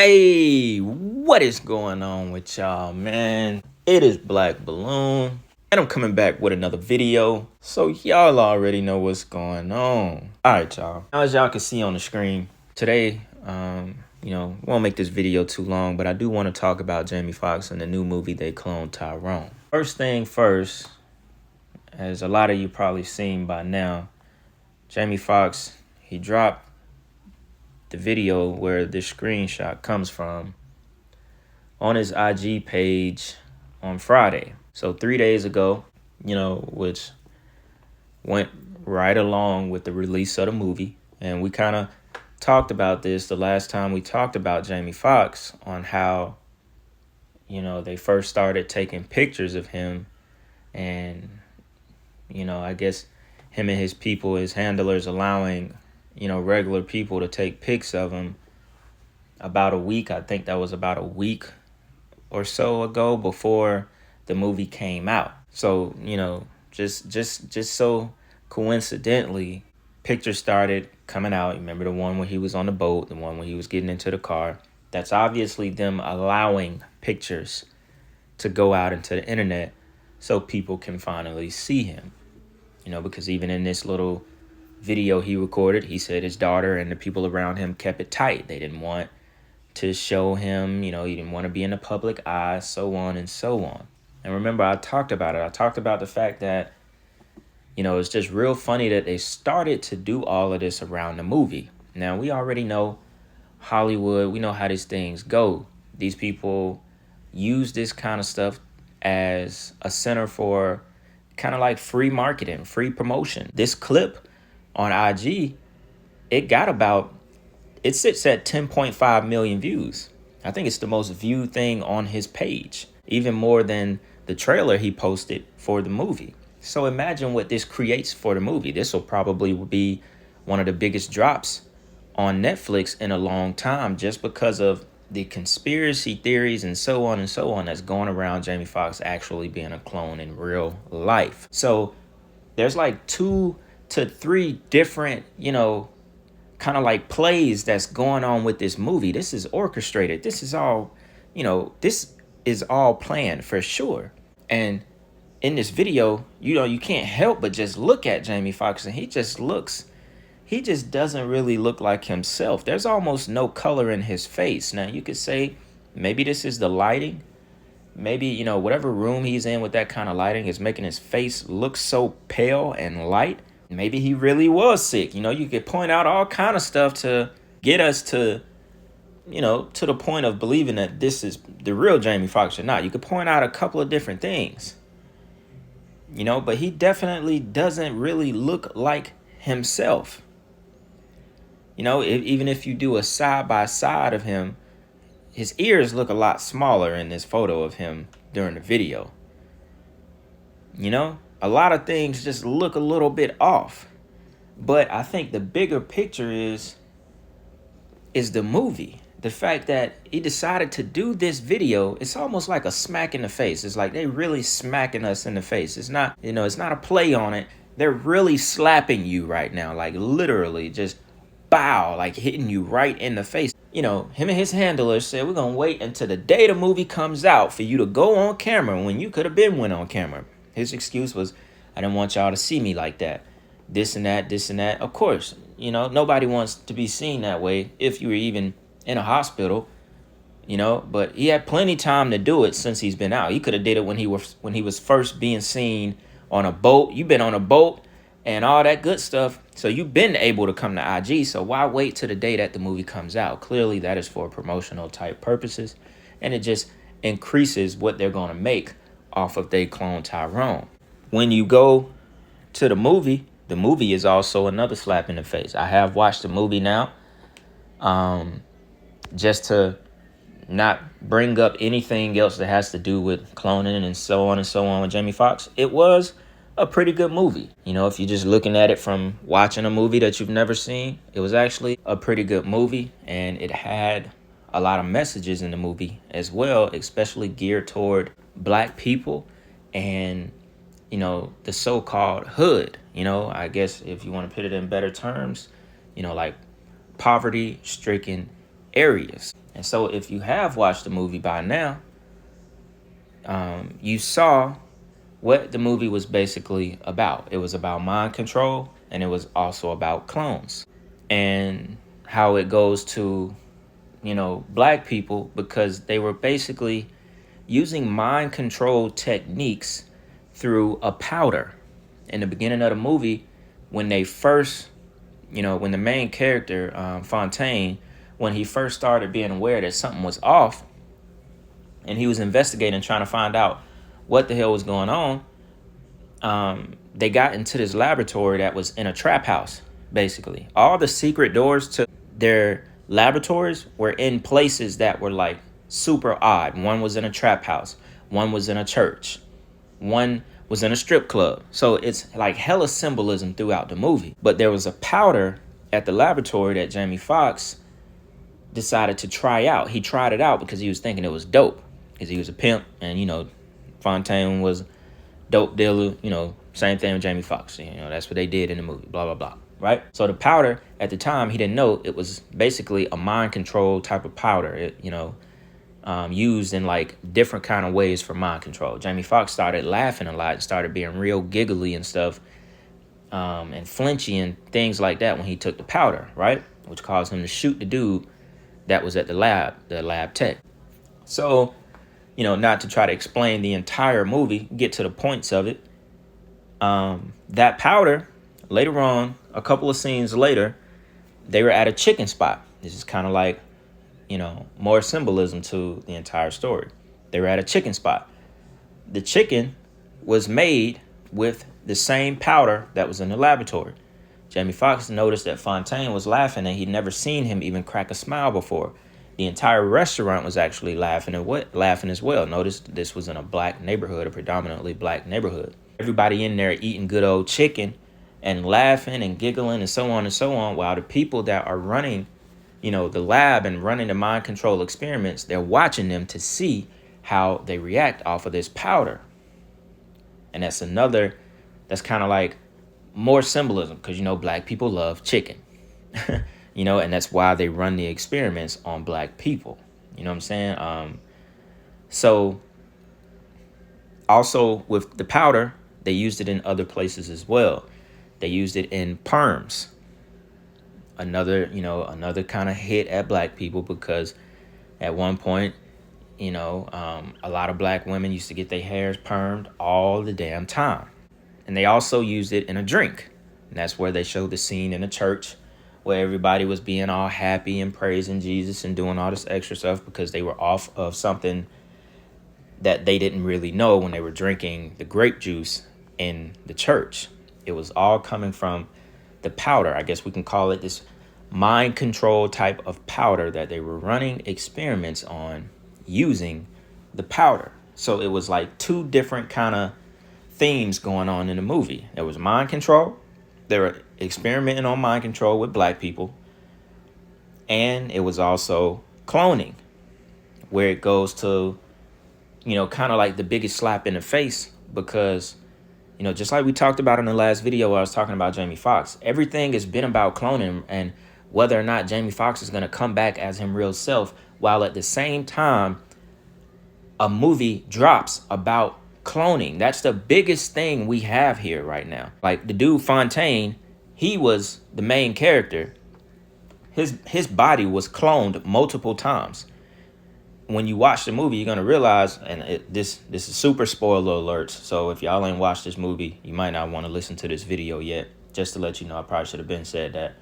Hey, what is going on with y'all, man? It is Black Balloon, and I'm coming back with another video, so y'all already know what's going on. Alright, y'all. As y'all can see on the screen, today, won't make this video too long, but I do want to talk about Jamie Foxx and the new movie they cloned, Tyrone. First thing first, as a lot of you probably seen by now, Jamie Foxx, he dropped the video where this screenshot comes from on his IG page on Friday. So 3 days ago, which went right along with the release of the movie. And we kind of talked about this the last time we talked about Jamie Foxx on how, they first started taking pictures of him. And, I guess him and his people, his handlers, allowing, regular people to take pics of him about a week. I think that was about a week or so ago before the movie came out. So, just so coincidentally, pictures started coming out. Remember the one where he was on the boat, the one where he was getting into the car? That's obviously them allowing pictures to go out into the internet so people can finally see him. Because even in this little video he recorded, he said his daughter and the people around him kept it tight. They didn't want to show him, he didn't want to be in the public eye, so on and so on. And remember, I talked about it. I talked about the fact that, it's just real funny that they started to do all of this around the movie. Now, we already know Hollywood. We know how these things go. These people use this kind of stuff as a center for kind of like free marketing, free promotion. This clip on IG, it sits at 10.5 million views. I think it's the most viewed thing on his page, even more than the trailer he posted for the movie. So imagine what this creates for the movie. This will probably be one of the biggest drops on Netflix in a long time, just because of the conspiracy theories and so on that's going around Jamie Foxx actually being a clone in real life. So there's like 2 to 3 different, kind of like plays that's going on with this movie. This is orchestrated. This is all, this is all planned for sure. And in this video, you can't help but just look at Jamie Foxx, and he just doesn't really look like himself. There's almost no color in his face. Now, you could say maybe this is the lighting. Maybe, whatever room he's in with that kind of lighting is making his face look so pale and light. Maybe he really was sick. You could point out all kind of stuff to get us to, to the point of believing that this is the real Jamie Foxx or not. You could point out a couple of different things, but he definitely doesn't really look like himself. Even if you do a side by side of him, his ears look a lot smaller in this photo of him during the video. A lot of things just look a little bit off. But I think the bigger picture is the movie. The fact that he decided to do this video, it's almost like a smack in the face. It's like they really smacking us in the face. It's not, it's not a play on it. They're really slapping you right now, like literally just bow, like hitting you right in the face. Him and his handlers said, we're going to wait until the day the movie comes out for you to go on camera when you could have went on camera. His excuse was, I didn't want y'all to see me like that. This and that. Of course, nobody wants to be seen that way if you were even in a hospital, but he had plenty time to do it since he's been out. He could have did it when he was first being seen on a boat. You've been on a boat and all that good stuff. So you've been able to come to IG. So why wait till the day that the movie comes out? Clearly that is for promotional type purposes. And it just increases what they're going to make off of they clone Tyrone. When you go to the movie is also another slap in the face. I have watched the movie now, just to not bring up anything else that has to do with cloning and so on with Jamie Foxx. It was a pretty good movie. If you're just looking at it from watching a movie that you've never seen, it was actually a pretty good movie, and it had a lot of messages in the movie as well, especially geared toward Black people and the so-called hood. I guess if you want to put it in better terms, like poverty-stricken areas. And so if you have watched the movie by now, you saw what the movie was basically about. It was about mind control, and it was also about clones, and how it goes to, black people, because they were basically using mind control techniques through a powder. In the beginning of the movie, when they first, when the main character, Fontaine, when he first started being aware that something was off, and he was investigating, trying to find out what the hell was going on, they got into this laboratory that was in a trap house, basically. All the secret doors to their laboratories were in places that were like super odd. One was in a trap house. One was in a church. One was in a strip club. So it's like hella symbolism throughout the movie. But there was a powder at the laboratory that Jamie Foxx decided to try out. He tried it out because he was thinking it was dope, because he was a pimp, and Fontaine was dope dealer, same thing with Jamie Foxx. That's what they did in the movie, blah, blah, blah, right? So the powder, at the time, he didn't know it was basically a mind control type of powder, used in like different kind of ways for mind control. Jamie Foxx started laughing a lot and started being real giggly and stuff, and flinchy and things like that when he took the powder, right? Which caused him to shoot the dude that was at the lab tech. So, not to try to explain the entire movie, get to the points of it. That powder, later on, a couple of scenes later, they were at a chicken spot. This is kind of like, more symbolism to the entire story. They were at a chicken spot. The chicken was made with the same powder that was in the laboratory. Jamie Foxx noticed that Fontaine was laughing, and he'd never seen him even crack a smile before. The entire restaurant was actually laughing as well. Notice this was in a black neighborhood, a predominantly black neighborhood. Everybody in there eating good old chicken and laughing and giggling and so on, while the people that are running, the lab and running the mind control experiments, they're watching them to see how they react off of this powder. And that's kind of like more symbolism, because, black people love chicken. And that's why they run the experiments on black people. You know what I'm saying? So also with the powder, they used it in other places as well. They used it in perms. Another kind of hit at black people, because at one point, a lot of black women used to get their hairs permed all the damn time. And they also used it in a drink. And that's where they showed the scene in the church where everybody was being all happy and praising Jesus and doing all this extra stuff, because they were off of something that they didn't really know when they were drinking the grape juice in the church. It was all coming from the powder. I guess we can call it this mind control type of powder that they were running experiments on using the powder. So it was like two different kind of themes going on in the movie. There was mind control. They were experimenting on mind control with black people. And it was also cloning, where it goes to, kind of like the biggest slap in the face, because, just like we talked about in the last video where I was talking about Jamie Foxx, everything has been about cloning and whether or not Jamie Foxx is going to come back as him real self, while at the same time, a movie drops about cloning. That's the biggest thing we have here right now. Like the dude Fontaine, he was the main character. His body was cloned multiple times. When you watch the movie, you're gonna realize, and this is super spoiler alerts. So if y'all ain't watched this movie, you might not want to listen to this video yet. Just to let you know, I probably should have been said that.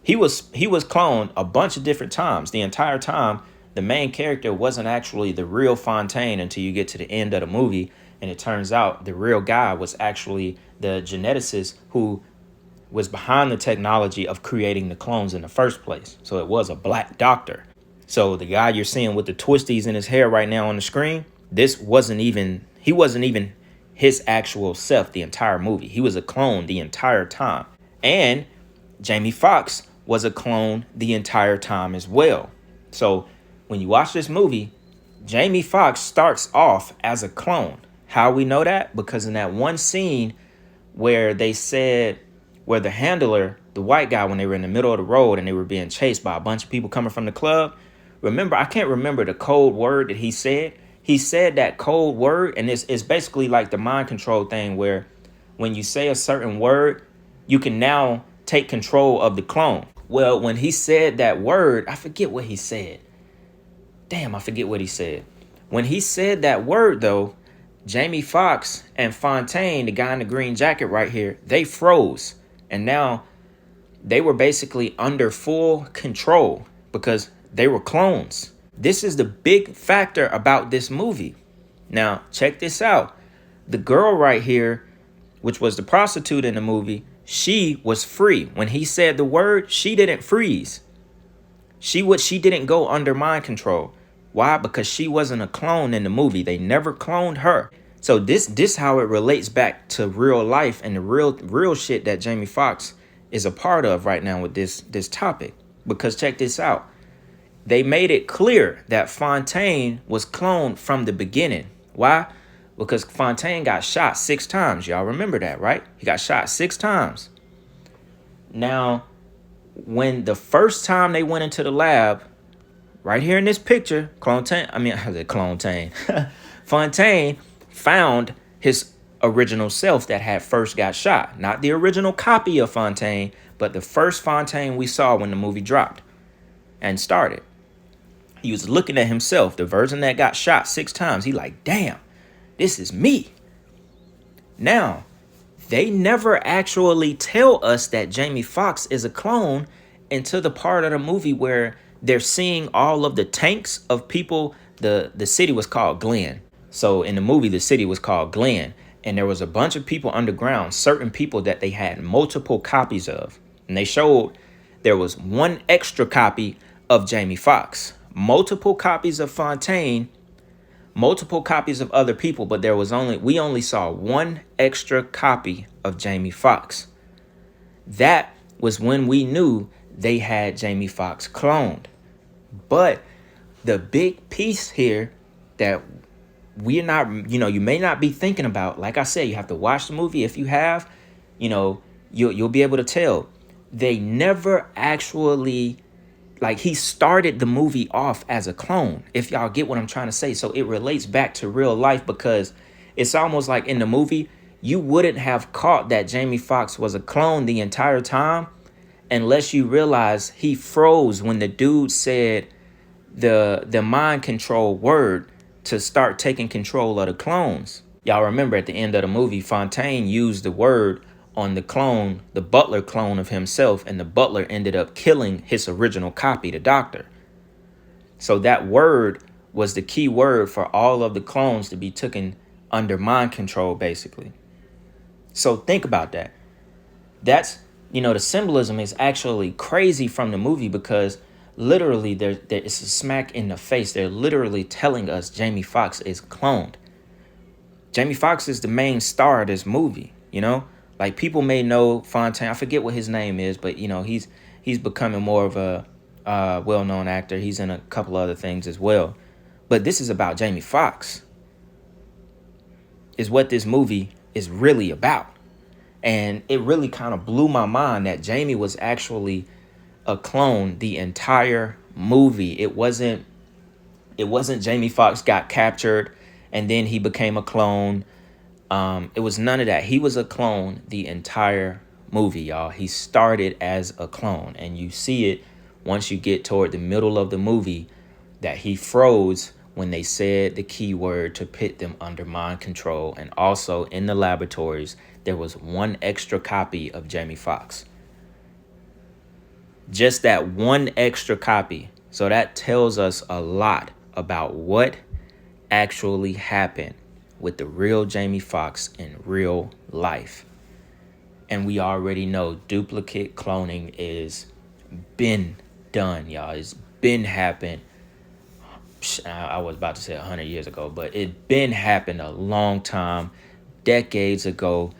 He was cloned a bunch of different times. The entire time, the main character wasn't actually the real Fontaine until you get to the end of the movie. And it turns out the real guy was actually the geneticist who was behind the technology of creating the clones in the first place. So it was a black doctor. So the guy you're seeing with the twisties in his hair right now on the screen, he wasn't even his actual self the entire movie. He was a clone the entire time. And Jamie Foxx was a clone the entire time as well. So when you watch this movie, Jamie Foxx starts off as a clone. How we know that? Because in that one scene where the handler the white guy, when they were in the middle of the road and they were being chased by a bunch of people coming from the club. Remember, I can't remember the code word that he said. He said that code word, and it's basically like the mind control thing where when you say a certain word, you can now take control of the clone. Well, when he said that word, I forget what he said. Damn, I forget what he said. When he said that word, though, Jamie Foxx and Fontaine, the guy in the green jacket right here, they froze. And now they were basically under full control because they were clones. This is the big factor about this movie. Now, check this out. The girl right here, which was the prostitute in the movie, she was free. When he said the word, she didn't freeze. She didn't go under mind control. Why? Because she wasn't a clone in the movie. They never cloned her. So this how it relates back to real life and the real shit that Jamie Foxx is a part of right now with this topic. Because check this out. They made it clear that Fontaine was cloned from the beginning. Why? Because Fontaine got shot 6 times. Y'all remember that, right? He got shot 6 times. Now, when the first time they went into the lab, right here in this picture, Fontaine found his original self that had first got shot. Not the original copy of Fontaine, but the first Fontaine we saw when the movie dropped and started. He was looking at himself, the version that got shot 6 times. He like, damn, this is me. Now, they never actually tell us that Jamie Foxx is a clone until the part of the movie where they're seeing all of the tanks of people. The city was called Glen. So in the movie, the city was called Glen. And there was a bunch of people underground, certain people that they had multiple copies of. And they showed there was 1 extra copy of Jamie Foxx, multiple copies of Fontaine, multiple copies of other people, but we only saw 1 extra copy of Jamie Foxx. That was when we knew they had Jamie Foxx cloned. But the big piece here that we're not, you may not be thinking about, like I said, you have to watch the movie. If you have, you'll be able to tell. They never actually, he started the movie off as a clone, if y'all get what I'm trying to say. So it relates back to real life because it's almost like in the movie, you wouldn't have caught that Jamie Foxx was a clone the entire time unless you realize he froze when the dude said the mind control word to start taking control of the clones. Y'all remember at the end of the movie, Fontaine used the word on the clone, the butler clone of himself, and the butler ended up killing his original copy, the doctor. So that word was the key word for all of the clones to be taken under mind control, basically. So think about that. That's, the symbolism is actually crazy from the movie because literally it's a smack in the face. They're literally telling us Jamie Foxx is cloned. Jamie Foxx is the main star of this movie, Like people may know Fontaine. I forget what his name is, but he's becoming more of a well-known actor. He's in a couple other things as well. But this is about Jamie Foxx. Is what this movie is really about. And it really kind of blew my mind that Jamie was actually a clone the entire movie. It wasn't Jamie Foxx got captured and then he became a clone. It was none of that. He was a clone the entire movie, y'all. He started as a clone, and you see it once you get toward the middle of the movie that he froze when they said the key word to put them under mind control. And also in the laboratories, there was 1 extra copy of Jamie Foxx. Just that 1 extra copy. So that tells us a lot about what actually happened with the real Jamie Foxx in real life. And we already know duplicate cloning is been done, y'all. It's been happened. I was about to say 100 years ago, but it been happened a long time, decades ago.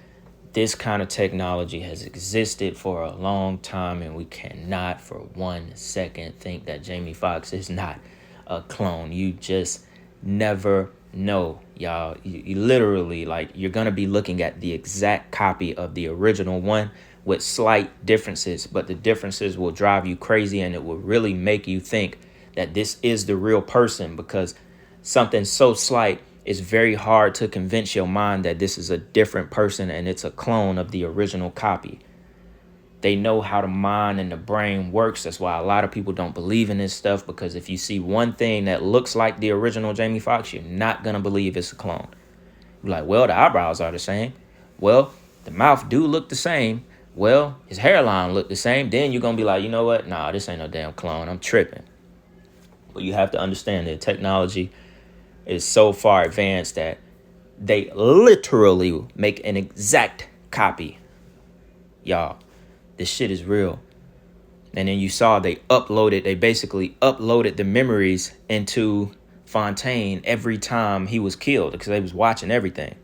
This kind of technology has existed for a long time, and we cannot for 1 second think that Jamie Foxx is not a clone. You just never know, y'all. You literally, you're going to be looking at the exact copy of the original one with slight differences, but the differences will drive you crazy and it will really make you think that this is the real person, because something so slight is very hard to convince your mind that this is a different person and it's a clone of the original copy. They know how the mind and the brain works. That's why a lot of people don't believe in this stuff, because if you see one thing that looks like the original Jamie Foxx, you're not going to believe it's a clone. You're like, well, the eyebrows are the same. Well, the mouth do look the same. Well, his hairline look the same. Then you're going to be like, you know what? Nah, this ain't no damn clone. I'm tripping. But you have to understand that technology is so far advanced that they literally make an exact copy. Y'all, this shit is real. And then you saw they basically uploaded the memories into Fontaine every time he was killed, because they was watching everything.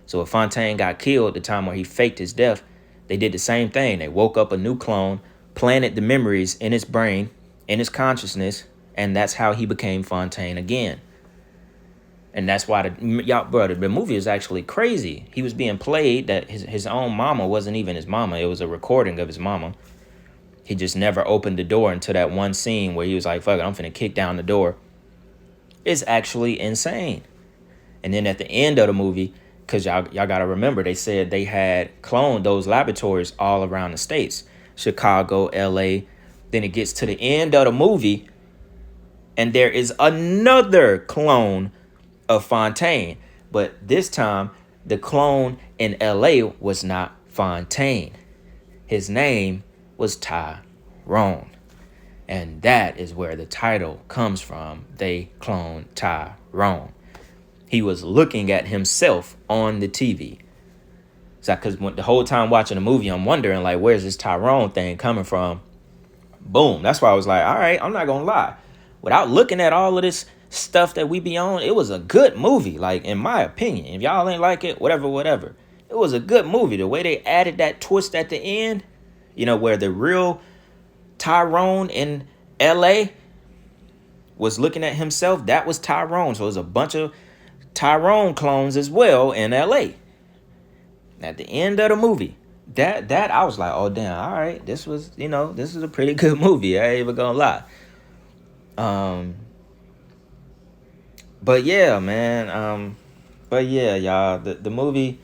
So if Fontaine got killed the time where he faked his death, they did the same thing. They woke up a new clone, planted the memories in his brain, in his consciousness, and that's how he became Fontaine again. And that's why the movie is actually crazy. He was being played that his own mama wasn't even his mama. It was a recording of his mama. He just never opened the door until that one scene where he was like, fuck it, I'm finna kick down the door. It's actually insane. And then at the end of the movie, because y'all got to remember, they said they had cloned those laboratories all around the states. Chicago, L.A. Then it gets to the end of the movie, and there is another clone of Fontaine. But this time, the clone in L.A. was not Fontaine. His name was Tyrone. And that is where the title comes from. They cloned Tyrone. He was looking at himself on the TV. So, because the whole time watching the movie, I'm wondering, like, where's this Tyrone thing coming from? Boom. That's why I was like, all right, I'm not going to lie. Without looking at all of this stuff that we be on, it was a good movie, like, in my opinion. If y'all ain't like it, whatever. It was a good movie. The way they added that twist at the end, you know, where the real Tyrone in L.A. was looking at himself, that was Tyrone. So it was a bunch of Tyrone clones as well in L.A. At the end of the movie, that I was like, oh damn, all right, this is a pretty good movie. I ain't even gonna lie. But yeah, man. But yeah, y'all, the movie,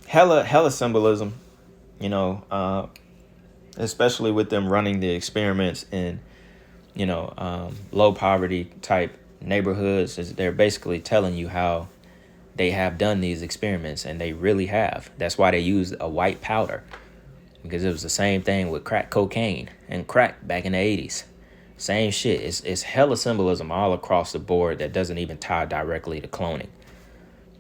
hella symbolism, especially with them running the experiments in, low poverty type neighborhoods. They're basically telling you how they have done these experiments, and they really have. That's why they used a white powder, because it was the same thing with crack cocaine and crack back in the 80s. Same shit. It's hella symbolism all across the board that doesn't even tie directly to cloning.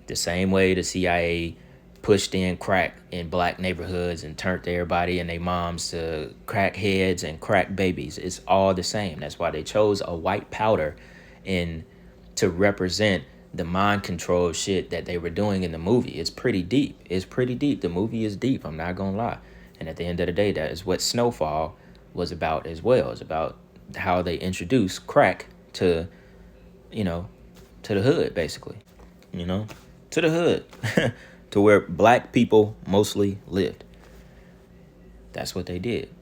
The same way the CIA pushed in crack in black neighborhoods and turned everybody and their moms to crack heads and crack babies. It's all the same. That's why they chose a white powder to represent the mind control shit that they were doing in the movie. It's pretty deep. The movie is deep. I'm not gonna lie. And at the end of the day, that is what Snowfall was about as well. It's about how they introduced crack to the hood, basically. To the hood. To where black people mostly lived. That's what they did.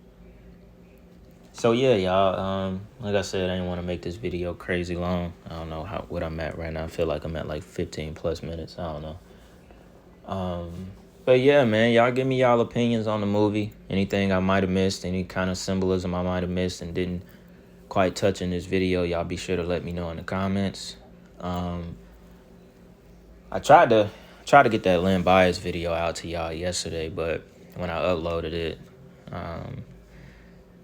So yeah, y'all, like I said, I didn't want to make this video crazy long. I don't know what I'm at right now. I feel like I'm at like 15 plus minutes. I don't know. But yeah, man, y'all give me y'all opinions on the movie. Anything I might have missed, any kind of symbolism I might have missed and didn't quite touch in this video, y'all be sure to let me know in the comments. I tried to get that Lynn Bias video out to y'all yesterday, but when I uploaded it,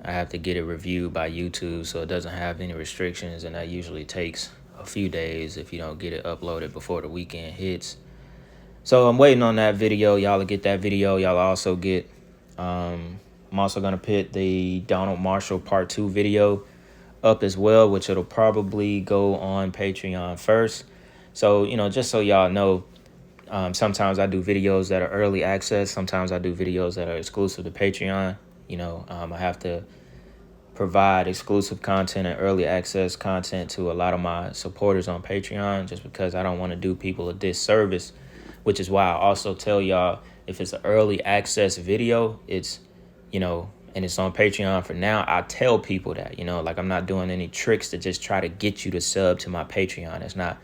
I have to get it reviewed by YouTube so it doesn't have any restrictions, and that usually takes a few days if you don't get it uploaded before the weekend hits. So I'm waiting on that video. Y'all will get that video. Y'all also get, I'm also going to put the Donald Marshall Part 2 video up as well, which it'll probably go on Patreon first. So, just so y'all know, sometimes I do videos that are early access. Sometimes I do videos that are exclusive to Patreon. I have to provide exclusive content and early access content to a lot of my supporters on Patreon, just because I don't want to do people a disservice, which is why I also tell y'all If it's an early access video, it's, you know, and it's on Patreon for now, I tell people that, you know, like I'm not doing any tricks to just try to get you to sub to my Patreon. It's not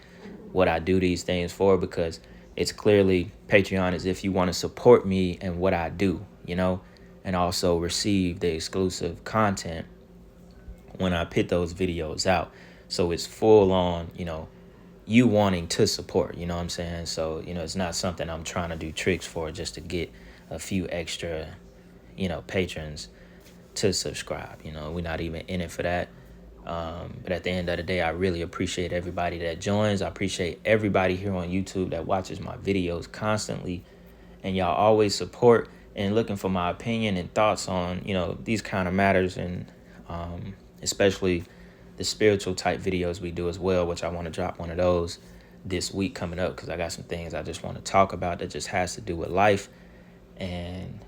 what I do these things for, because it's clearly Patreon is if you want to support me and what I do, you know, and also receive the exclusive content when I put those videos out. So it's full on, you know, you wanting to support, you know what I'm saying? So, you know, it's not something I'm trying to do tricks for just to get a few extra, you know, patrons to subscribe. You know, we're not even in it for that. But at the end of the day, I really appreciate everybody that joins. I appreciate everybody here on YouTube that watches my videos constantly. And y'all always support and looking for my opinion and thoughts on, you know, these kind of matters, and especially the spiritual type videos we do as well, which I want to drop one of those this week coming up, because I got some things I just want to talk about that just has to do with life. And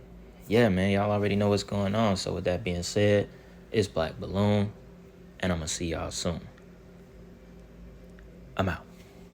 yeah, man, y'all already know what's going on. So with that being said, it's Black Balloon, and I'm going to see y'all soon. I'm out.